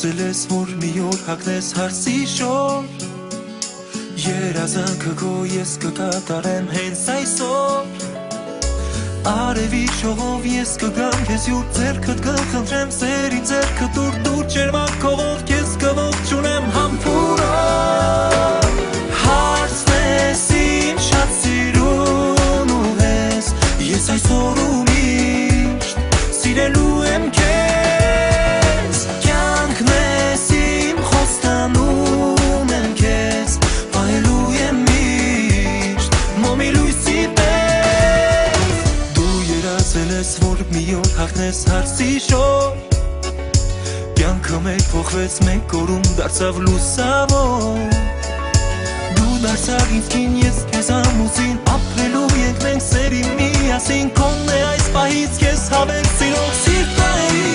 Ասել ես, որ մի օր հագնես հարսի շոր Երազանքը քո ես կկատարեմ հենց այսօր Արևի շողով ես կգամ քեզ յուր ձեռքդ կխնդրեմ Սերի ձեռքդ դուր ջերմակողով քեզ կողջունեմ համբուրով Հարցնես իմ շատ սիրուն ուղես Ես այսօր ու միշտ սիրելու եմ քեզ Կյանքն ես իմ խոստանում եմ քեզ Պահելու եմ միշտ մոմի լույսի պես Դու երազել ես որ մի օր հաղթնես հարսի շոր Կյանքը մեկ փոխվեց մեկ օրում դարձավ լուսավոր Դու դարձավ ինձ կին ես քեզ ամուսին Ապրելու ենք մենք սերի միասին Քոնն է այս պահից քեզ հավեր սիրող սիրտային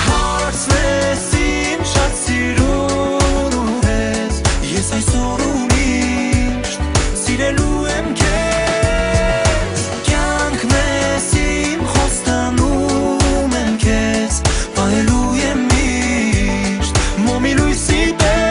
Հարցնես իմ շատ սիրուն ուղես Ես այսօր ու միշտ սիրելու եմ քեզ Կյանքն ես իմ խոստանում եմ քեզ Պահելու եմ միշտ մոմի լույսի պես